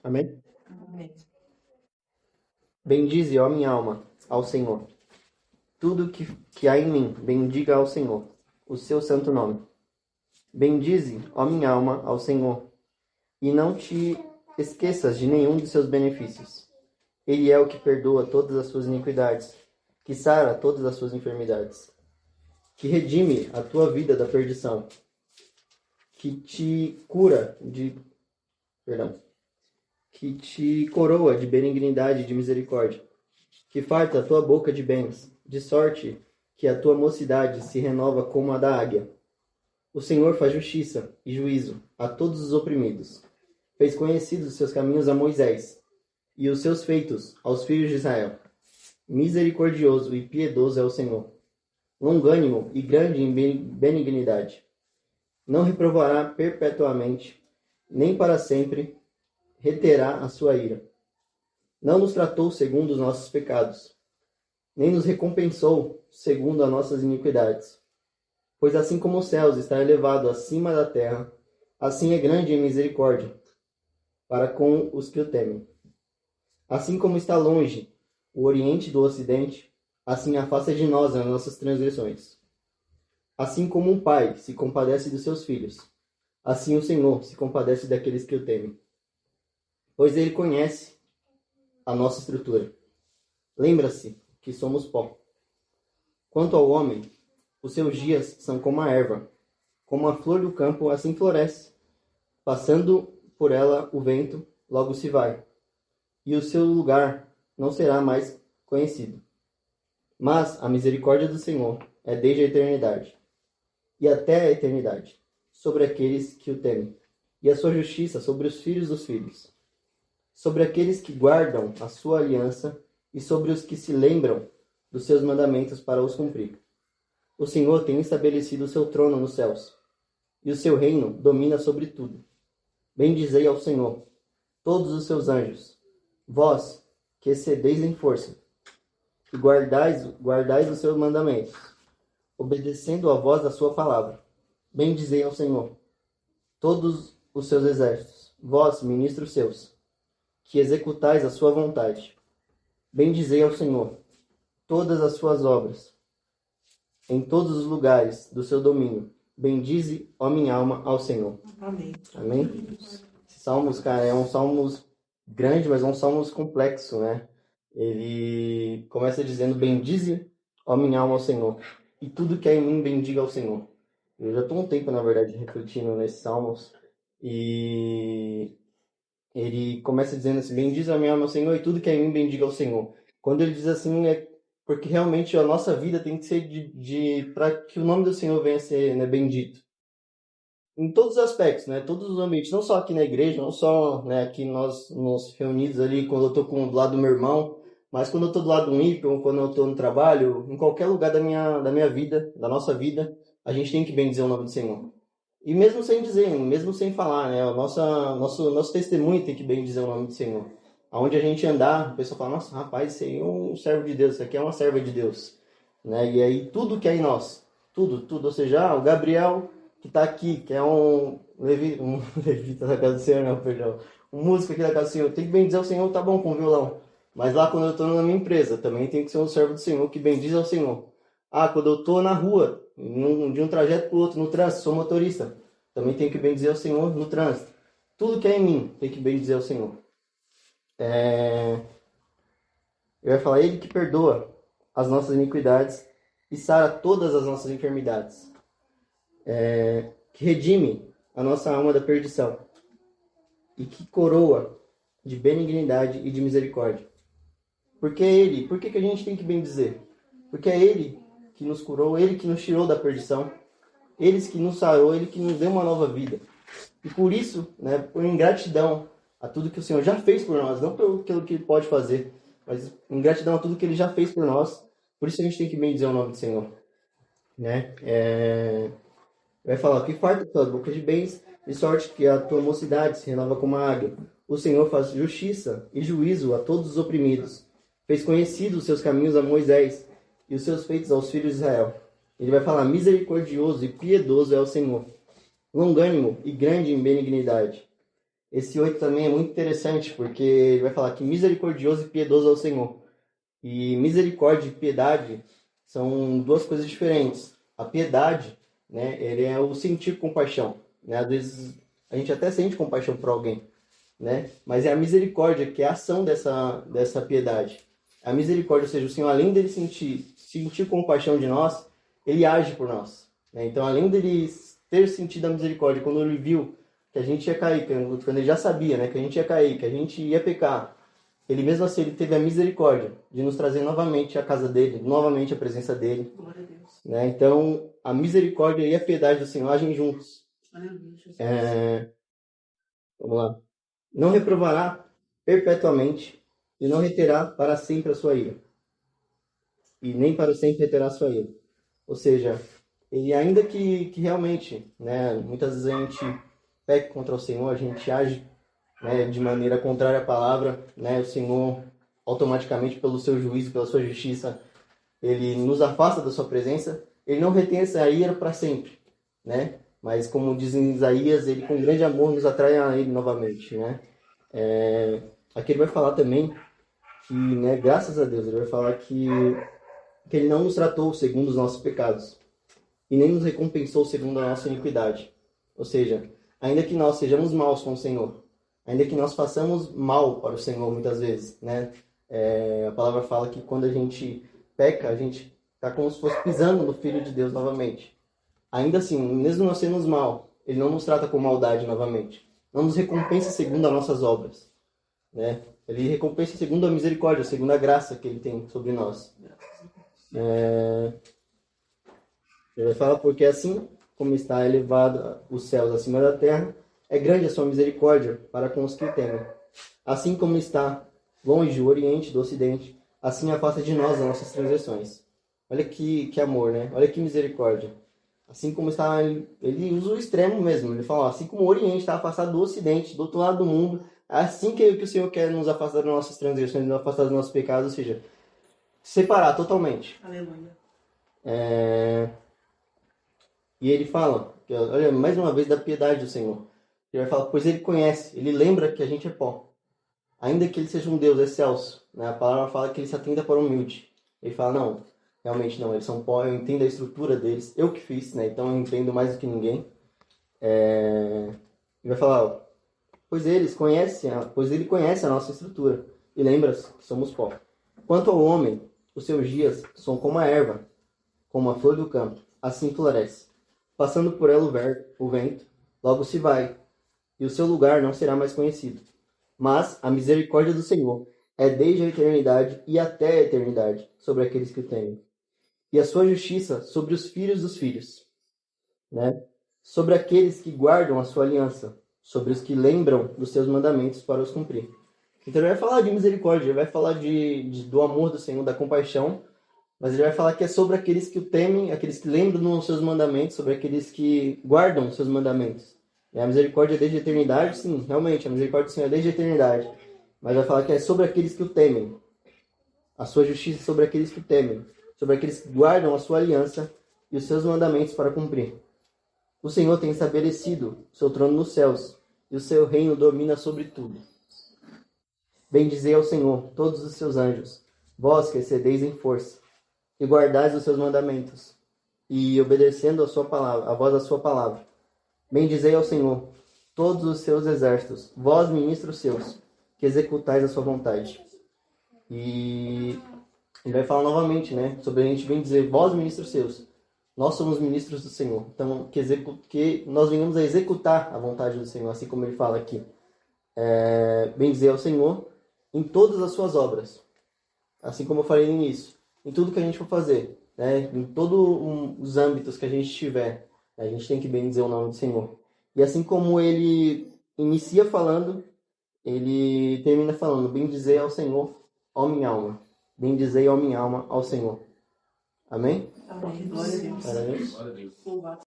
Amém? Amém. Bendize, ó minha alma, ao Senhor. Tudo que há em mim, bendiga ao Senhor, o seu santo nome. Bendize, ó minha alma, ao Senhor, e não te esqueças de nenhum de seus benefícios. Ele é o que perdoa todas as suas iniquidades, que sara todas as suas enfermidades, que redime a tua vida da perdição, que te cura de, perdão, que te coroa de benignidade e de misericórdia, que farta a tua boca de bens, de sorte que a tua mocidade se renova como a da águia. O Senhor faz justiça e juízo a todos os oprimidos. Fez conhecidos os seus caminhos a Moisés, e os seus feitos aos filhos de Israel. Misericordioso e piedoso é o Senhor, longânimo e grande em benignidade. Não reprovará perpetuamente, nem para sempre reterá a sua ira. Não nos tratou segundo os nossos pecados, nem nos recompensou segundo as nossas iniquidades. Pois assim como os céus está elevado acima da terra, assim é grande em misericórdia para com os que o temem. Assim como está longe o oriente do ocidente, assim afasta de nós as nossas transgressões. Assim como um pai se compadece dos seus filhos, assim o Senhor se compadece daqueles que o temem. Pois ele conhece a nossa estrutura. Lembra-se que somos pó. Quanto ao homem, os seus dias são como a erva, como a flor do campo, assim floresce. Passando por ela o vento, logo se vai, e o seu lugar não será mais conhecido. Mas a misericórdia do Senhor é desde a eternidade, e até a eternidade, sobre aqueles que o temem, e a sua justiça sobre os filhos dos filhos, sobre aqueles que guardam a sua aliança, e sobre os que se lembram dos seus mandamentos para os cumprir. O Senhor tem estabelecido o seu trono nos céus, e o seu reino domina sobre tudo. Bendizei ao Senhor, todos os seus anjos, vós que excedeis em força, e guardais os seus mandamentos, obedecendo a voz da sua palavra. Bendizei ao Senhor, todos os seus exércitos, vós, ministros seus, que executais a sua vontade. Bendizei ao Senhor, todas as suas obras, em todos os lugares do seu domínio. Bendize, ó minha alma, ao Senhor. Amém. Amém? Esse salmos, cara, é um salmos grande, mas é um salmos complexo, né? Ele começa dizendo, bendize, ó minha alma, ao Senhor. E tudo que é em mim, bendiga ao Senhor. Eu já estou um tempo, na verdade, refletindo nesses salmos. E ele começa dizendo assim, bendize a minha alma, ao Senhor, e tudo que é em mim, bendiga ao Senhor. Quando ele diz assim, é porque realmente a nossa vida tem que ser para que o nome do Senhor venha a ser, né, bendito. Em todos os aspectos, né? Todos os ambientes, não só aqui na igreja, não só, né, aqui nós nos reunidos ali, quando eu estou do lado do meu irmão, mas quando eu estou do lado do ímpio, ou quando eu estou no trabalho, em qualquer lugar da minha vida, da nossa vida, a gente tem que bendizer o nome do Senhor. E mesmo sem dizer, mesmo sem falar, né? Nosso testemunho tem que bendizer o nome do Senhor. Aonde a gente andar, o pessoal fala, nossa, rapaz, esse aí é um servo de Deus, isso aqui é uma serva de Deus. Né? E aí tudo que é em nós, tudo, ou seja, o Gabriel que está aqui, que é um levita da casa do Senhor, não, perdão, um músico aqui da casa do Senhor, tem que bendizer o Senhor, tá bom, com violão. Mas lá quando eu estou na minha empresa, também tem que ser um servo do Senhor que bendiz ao Senhor. Ah, quando eu estou na rua, de um trajeto para o outro, no trânsito, sou motorista, também tenho que bendizer ao Senhor no trânsito. Tudo que é em mim tem que bendizer ao Senhor. Eu ia falar, Ele que perdoa as nossas iniquidades e sara todas as nossas enfermidades. Que redime a nossa alma da perdição e que coroa de benignidade e de misericórdia. Porque é Ele, por que a gente tem que bendizer? Porque é Ele que nos curou, Ele que nos tirou da perdição, Ele que nos sarou, Ele que nos deu uma nova vida. E por isso, né, por ingratidão a tudo que o Senhor já fez por nós, não pelo que Ele pode fazer, mas ingratidão a tudo que Ele já fez por nós, por isso a gente tem que bendizer o nome do Senhor. Né? Vai falar que farta tua boca de bens, de sorte que a tua mocidade se renova como a águia. O Senhor faz justiça e juízo a todos os oprimidos. Fez conhecidos os seus caminhos a Moisés e os seus feitos aos filhos de Israel. Ele vai falar, misericordioso e piedoso é o Senhor, longânimo e grande em benignidade. Esse 8 também é muito interessante, porque ele vai falar que misericordioso e piedoso é o Senhor. E misericórdia e piedade são duas coisas diferentes. A piedade, né, ele é o sentir compaixão, né? Às vezes a gente até sente compaixão por alguém, né? Mas é a misericórdia que é a ação dessa piedade. A misericórdia, ou seja, o Senhor, além dele sentir compaixão de nós, ele age por nós, né? Então, além dele ter sentido a misericórdia, quando ele viu que a gente ia cair, quando ele já sabia, né, que a gente ia cair, que a gente ia pecar, ele mesmo assim, ele teve a misericórdia de nos trazer novamente à casa dele, novamente à presença dele. Glória a Deus. Né? Então, a misericórdia e a piedade do Senhor agem juntos. Aleluia, Jesus. Vamos lá. Não reprovará perpetuamente e não reterá para sempre a sua ira. E nem para sempre reterá a sua ira. Ou seja, ele ainda que realmente, né, muitas vezes a gente peca contra o Senhor, a gente age, né, de maneira contrária à palavra, né, o Senhor automaticamente pelo seu juízo, pela sua justiça, ele nos afasta da sua presença, ele não retém essa ira para sempre, né? Mas como diz em Isaías, ele com grande amor nos atrai a ele novamente, né? Aqui ele vai falar também que, né, graças a Deus, ele vai falar que ele não nos tratou segundo os nossos pecados e nem nos recompensou segundo a nossa iniquidade. Ou seja, ainda que nós sejamos maus com o Senhor, ainda que nós façamos mal para o Senhor muitas vezes, né? A palavra fala que quando a gente peca, a gente está como se fosse pisando no Filho de Deus novamente. Ainda assim, mesmo nós sermos mal, ele não nos trata com maldade novamente. Não nos recompensa segundo as nossas obras, né? Ele recompensa segundo a misericórdia, segundo a graça que ele tem sobre nós. Ele fala, porque assim como está elevado os céus acima da terra, é grande a sua misericórdia para com os que o temem. Assim como está longe o oriente do ocidente, assim afasta de nós as nossas transgressões. Olha que amor, né? Olha que misericórdia. Assim como está, ele usa o extremo mesmo. Ele fala, assim como o oriente está afastado do ocidente, do outro lado do mundo, é assim que o Senhor quer nos afastar das nossas transgressões, nos afastar dos nossos pecados, ou seja, separar totalmente. Aleluia. E ele fala, olha, mais uma vez, da piedade do Senhor. Ele vai falar, pois ele conhece, ele lembra que a gente é pó. Ainda que ele seja um Deus excelso, né? A palavra fala que ele se atenta para o humilde. Ele fala, não, realmente não, eles são pó, eu entendo a estrutura deles, eu que fiz, né? Então eu entendo mais do que ninguém. Ele vai falar, pois ele conhece a nossa estrutura e lembra que somos pó. Quanto ao homem, os seus dias são como a erva, como a flor do campo, assim floresce. Passando por ela o vento, logo se vai, e o seu lugar não será mais conhecido. Mas a misericórdia do Senhor é desde a eternidade e até a eternidade sobre aqueles que o temem. E a sua justiça sobre os filhos dos filhos, né? Sobre aqueles que guardam a sua aliança, sobre os que lembram dos seus mandamentos para os cumprir. Então ele vai falar de misericórdia, ele vai falar do amor do Senhor, da compaixão, mas ele vai falar que é sobre aqueles que o temem, aqueles que lembram dos seus mandamentos, sobre aqueles que guardam os seus mandamentos. E a misericórdia é desde a eternidade, sim, realmente, a misericórdia do Senhor é desde a eternidade. Mas vai falar que é sobre aqueles que o temem. A sua justiça é sobre aqueles que o temem, sobre aqueles que guardam a sua aliança e os seus mandamentos para cumprir. O Senhor tem estabelecido seu trono nos céus, e o seu reino domina sobre tudo. Bendizei ao Senhor todos os seus anjos, vós que excedeis em força, e guardais os seus mandamentos, e obedecendo a voz da sua palavra. Bendizei ao Senhor todos os seus exércitos, vós ministros seus, que executais a sua vontade. E ele vai falar novamente, né, sobre a gente bendizer, vós ministros seus. Nós somos ministros do Senhor, então que nós venhamos a executar a vontade do Senhor, assim como ele fala aqui. Bendizer ao Senhor em todas as suas obras, assim como eu falei no início, em tudo que a gente for fazer, né? Em todos os âmbitos que a gente estiver, a gente tem que bendizer o nome do Senhor. E assim como ele inicia falando, ele termina falando, bendizei ao Senhor, ó minha alma. Bendizei, ó minha alma, ao Senhor. Amém? Amém. Glória a Deus. Glória a Deus. Louvado